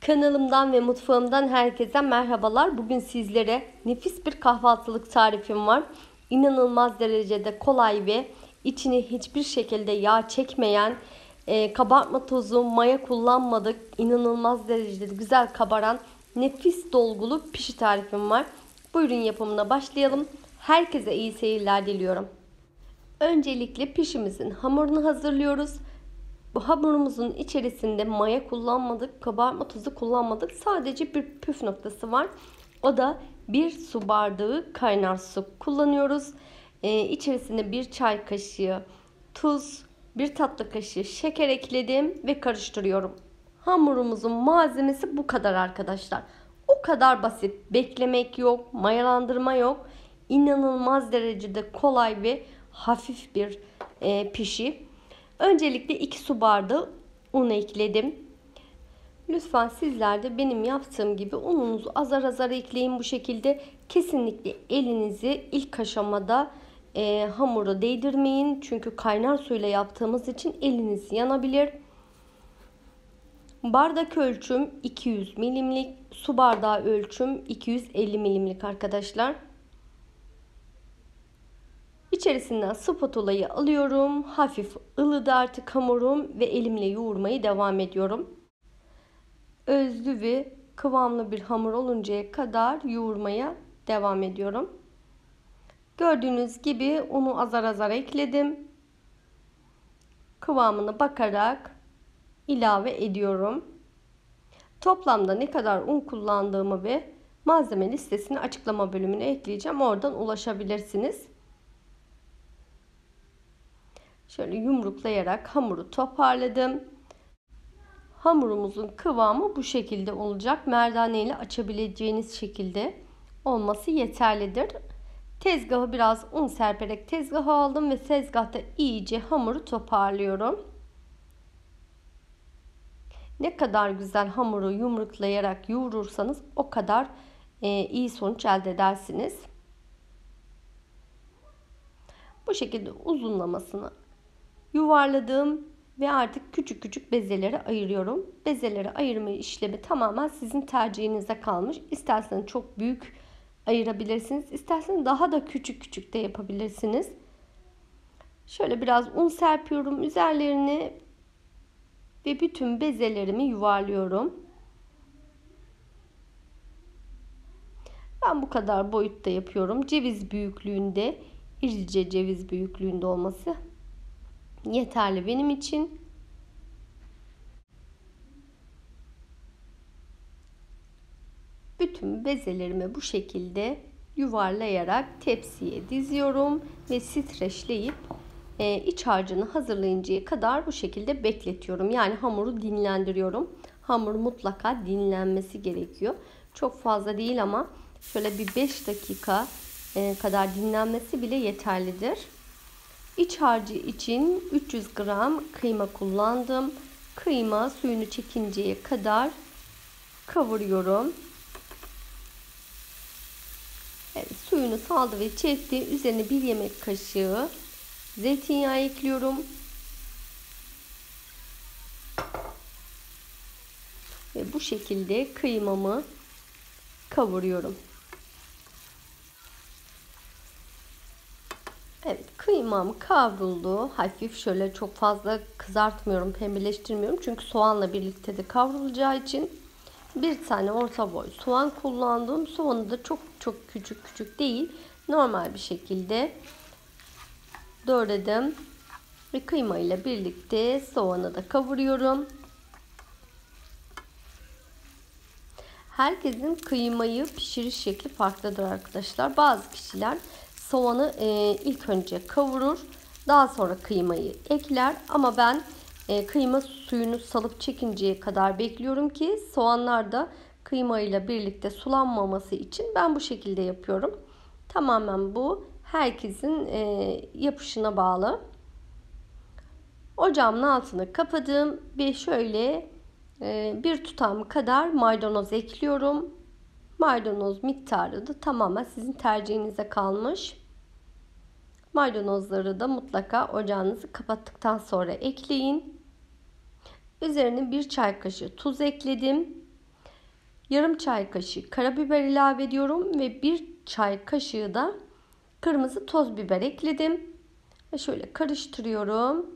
Kanalımdan ve mutfağımdan herkese merhabalar. Bugün sizlere nefis bir kahvaltılık tarifim var. İnanılmaz derecede kolay ve içine hiçbir şekilde yağ çekmeyen, kabartma tozu, maya kullanmadık. İnanılmaz derecede güzel kabaran nefis dolgulu pişi tarifim var. Buyurun yapımına başlayalım. Herkese iyi seyirler diliyorum. Öncelikle pişimizin hamurunu hazırlıyoruz. Bu hamurumuzun içerisinde maya kullanmadık, kabartma tozu kullanmadık. Sadece bir püf noktası var. O da 1 su bardağı kaynar su kullanıyoruz. İçerisine 1 çay kaşığı tuz, 1 tatlı kaşığı şeker ekledim ve karıştırıyorum. Hamurumuzun malzemesi bu kadar arkadaşlar. O kadar basit. Beklemek yok, mayalandırma yok. İnanılmaz derecede kolay ve hafif bir pişi. Öncelikle 2 su bardağı un ekledim. Lütfen sizler de benim yaptığım gibi ununuzu azar azar ekleyin bu şekilde. Kesinlikle elinizi ilk aşamada hamura değdirmeyin. Çünkü kaynar suyla yaptığımız için eliniz yanabilir. Bardak ölçüm 200 milimlik, su bardağı ölçüm 250 milimlik arkadaşlar. İçerisinden spatulayı alıyorum. Hafif ılıdı artık hamurum ve elimle yoğurmaya devam ediyorum. Özlü ve kıvamlı bir hamur oluncaya kadar yoğurmaya devam ediyorum. Gördüğünüz gibi unu azar azar ekledim. Kıvamına bakarak ilave ediyorum. Toplamda ne kadar un kullandığımı ve malzeme listesini açıklama bölümüne ekleyeceğim. Oradan ulaşabilirsiniz. Şöyle yumruklayarak hamuru toparladım. Hamurumuzun kıvamı bu şekilde olacak. Merdane ile açabileceğiniz şekilde olması yeterlidir. Tezgahı biraz un serperek tezgaha aldım ve tezgahta iyice hamuru toparlıyorum. Ne kadar güzel hamuru yumruklayarak yoğurursanız o kadar iyi sonuç elde edersiniz. Bu şekilde uzunlamasını yuvarladım ve artık küçük küçük bezelere ayırıyorum. Bezelere ayırma işlemi tamamen sizin tercihinize kalmış. İsterseniz çok büyük ayırabilirsiniz. İsterseniz daha da küçük küçük de yapabilirsiniz. Şöyle biraz un serpiyorum üzerlerine ve bütün bezelerimi yuvarlıyorum. Ben bu kadar boyutta yapıyorum. Ceviz büyüklüğünde, irice ceviz büyüklüğünde olması yeterli benim için. Bütün bezelerimi bu şekilde yuvarlayarak tepsiye diziyorum ve streçleyip iç harcını hazırlayıncaya kadar bu şekilde bekletiyorum. Yani hamuru dinlendiriyorum. Hamur mutlaka dinlenmesi gerekiyor. Çok fazla değil ama şöyle bir 5 dakika kadar dinlenmesi bile yeterlidir. İç harcı için 300 gram kıyma kullandım. Kıyma suyunu çekinceye kadar kavuruyorum. Evet, suyunu saldı ve çekti. Üzerine 1 yemek kaşığı zeytinyağı ekliyorum. Ve bu şekilde kıymamı kavuruyorum. Evet, kıymam kavruldu. Hafif şöyle çok fazla kızartmıyorum, pembeleştirmiyorum. Çünkü soğanla birlikte de kavrulacağı için bir tane orta boy soğan kullandım. Soğanı da çok çok küçük küçük değil, normal bir şekilde doğradım. Ve kıyma ile birlikte soğanı da kavuruyorum. Herkesin kıymayı pişiriş şekli farklıdır arkadaşlar. Bazı kişiler soğanı ilk önce kavurur, daha sonra kıymayı ekler. Ama ben kıyma suyunu salıp çekinceye kadar bekliyorum ki soğanlar da kıyma ile birlikte sulanmaması için ben bu şekilde yapıyorum. Tamamen bu herkesin yapışına bağlı. Ocağımın altını kapadım ve şöyle bir tutam kadar maydanoz ekliyorum. Maydanoz miktarı da tamamen sizin tercihinize kalmış. Maydanozları da mutlaka ocağınızı kapattıktan sonra ekleyin. Üzerine 1 çay kaşığı tuz ekledim. Yarım çay kaşığı karabiber ilave ediyorum ve 1 çay kaşığı da kırmızı toz biber ekledim. Ve şöyle karıştırıyorum.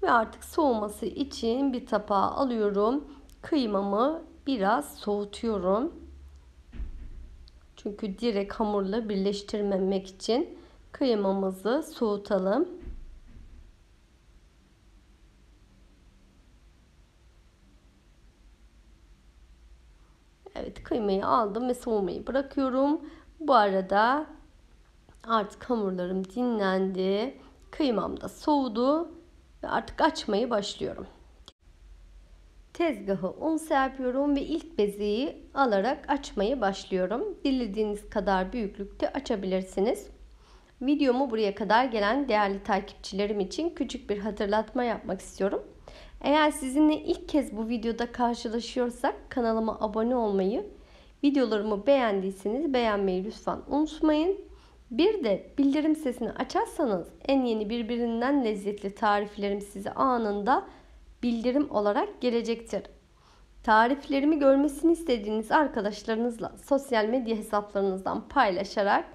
Ve artık soğuması için bir tabağa alıyorum. Kıymamı biraz soğutuyorum. Çünkü direkt hamurla birleştirmemek için kıymamızı soğutalım. Evet, kıymayı aldım ve soğumayı bırakıyorum. Bu arada artık hamurlarım dinlendi. Kıymam da soğudu ve artık açmayı başlıyorum. Tezgahı un serpiyorum ve ilk bezeyi alarak açmaya başlıyorum. Dilediğiniz kadar büyüklükte açabilirsiniz. Videomu buraya kadar gelen değerli takipçilerim için küçük bir hatırlatma yapmak istiyorum. Eğer sizinle ilk kez bu videoda karşılaşıyorsak kanalıma abone olmayı, videolarımı beğendiyseniz beğenmeyi lütfen unutmayın. Bir de bildirim sesini açarsanız en yeni birbirinden lezzetli tariflerim size anında bildirim olarak gelecektir. Tariflerimi görmesini istediğiniz arkadaşlarınızla sosyal medya hesaplarınızdan paylaşarak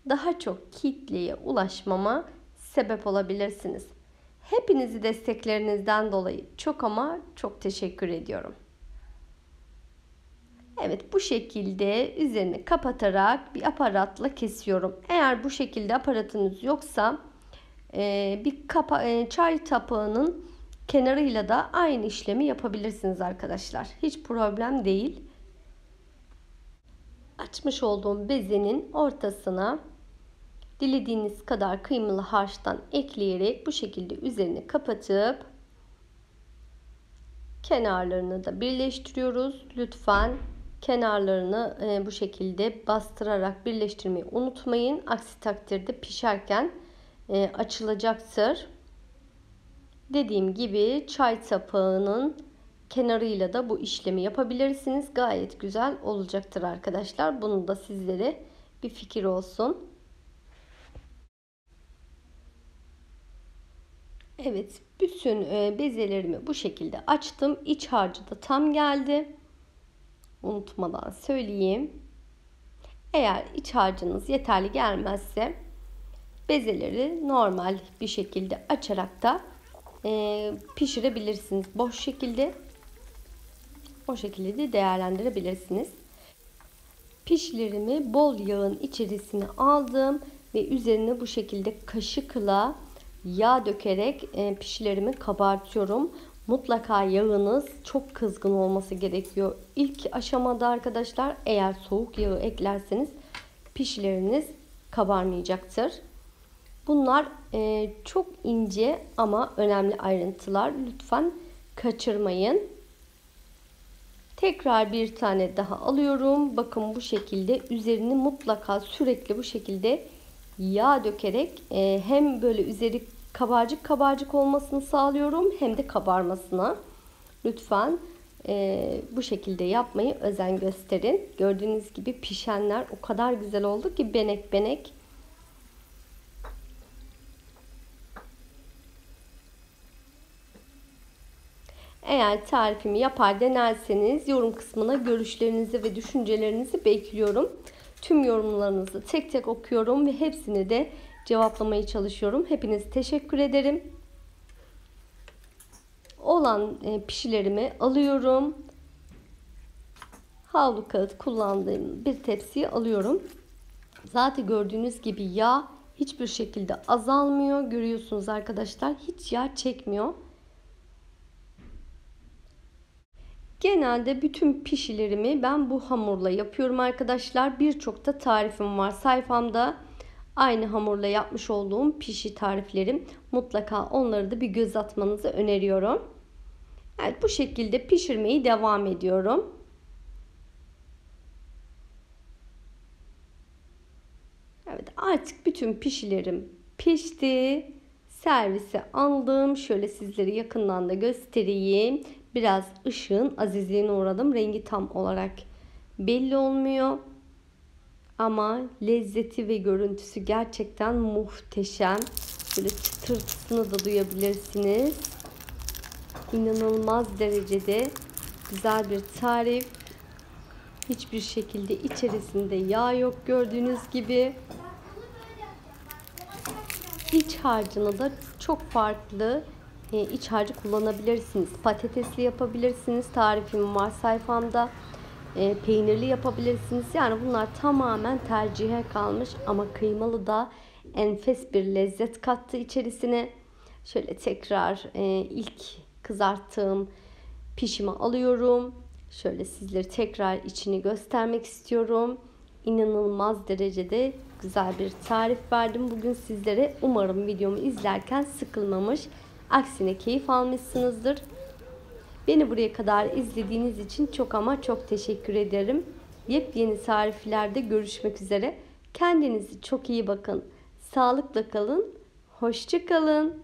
daha çok kitleye ulaşmama sebep olabilirsiniz. Hepinizi desteklerinizden dolayı çok ama çok teşekkür ediyorum. Evet, bu şekilde üzerini kapatarak bir aparatla kesiyorum. Eğer bu şekilde aparatınız yoksa bir çay tapağının kenarıyla da aynı işlemi yapabilirsiniz arkadaşlar. Hiç problem değil. Açmış olduğum bezenin ortasına dilediğiniz kadar kıymalı harçtan ekleyerek bu şekilde üzerini kapatıp kenarlarını da birleştiriyoruz. Lütfen kenarlarını bu şekilde bastırarak birleştirmeyi unutmayın. Aksi takdirde pişerken açılacaktır. Dediğim gibi çay sapağının kenarıyla da bu işlemi yapabilirsiniz. Gayet güzel olacaktır arkadaşlar. Bunu da sizlere bir fikir olsun. Evet, bütün bezelerimi bu şekilde açtım. İç harcı da tam geldi. Unutmadan söyleyeyim. Eğer iç harcınız yeterli gelmezse bezeleri normal bir şekilde açarak da pişirebilirsiniz. Boş şekilde, o şekilde de değerlendirebilirsiniz. Pişlerimi bol yağın içerisine aldım ve üzerine bu şekilde kaşıkla yağ dökerek pişlerimi kabartıyorum. Mutlaka yağınız çok kızgın olması gerekiyor. İlk aşamada arkadaşlar, eğer soğuk yağı eklerseniz pişleriniz kabarmayacaktır. Bunlar çok ince ama önemli ayrıntılar. Lütfen kaçırmayın. Tekrar bir tane daha alıyorum. Bakın bu şekilde üzerini mutlaka sürekli bu şekilde yağ dökerek hem böyle üzeri kabarcık kabarcık olmasını sağlıyorum hem de kabarmasına. Lütfen bu şekilde yapmayı özen gösterin. Gördüğünüz gibi pişenler o kadar güzel oldu ki benek benek. Eğer tarifimi yapar denerseniz yorum kısmına görüşlerinizi ve düşüncelerinizi bekliyorum. Tüm yorumlarınızı tek tek okuyorum ve hepsini de cevaplamaya çalışıyorum. Hepinize teşekkür ederim. Olan pişilerimi alıyorum. Havlu kağıt kullandığım bir tepsiye alıyorum. Zaten gördüğünüz gibi yağ hiçbir şekilde azalmıyor. Görüyorsunuz arkadaşlar, hiç yağ çekmiyor. Genelde bütün pişilerimi ben bu hamurla yapıyorum arkadaşlar. Birçok da tarifim var sayfamda. Aynı hamurla yapmış olduğum pişi tariflerim. Mutlaka onları da bir göz atmanızı öneriyorum. Evet, bu şekilde pişirmeyi devam ediyorum. Evet, artık bütün pişilerim pişti. Servise aldım. Şöyle sizlere yakından da göstereyim. Biraz ışığın azizliğine uğradım. Rengi tam olarak belli olmuyor. Ama lezzeti ve görüntüsü gerçekten muhteşem. Böyle çıtırtısını da duyabilirsiniz. İnanılmaz derecede güzel bir tarif. Hiçbir şekilde içerisinde yağ yok gördüğünüz gibi. İç harcını da çok farklı iç harcı kullanabilirsiniz. Patatesli yapabilirsiniz. Tarifim var sayfamda. Peynirli yapabilirsiniz. Yani bunlar tamamen tercihe kalmış ama kıymalı da enfes bir lezzet kattı içerisine. Şöyle tekrar ilk kızarttığım pişimi alıyorum. Şöyle sizlere tekrar içini göstermek istiyorum. İnanılmaz derecede güzel bir tarif verdim bugün sizlere. Umarım videomu izlerken sıkılmamış, aksine keyif almışsınızdır. Beni buraya kadar izlediğiniz için çok ama çok teşekkür ederim. Yepyeni tariflerde görüşmek üzere. Kendinize çok iyi bakın. Sağlıkla kalın. Hoşça kalın.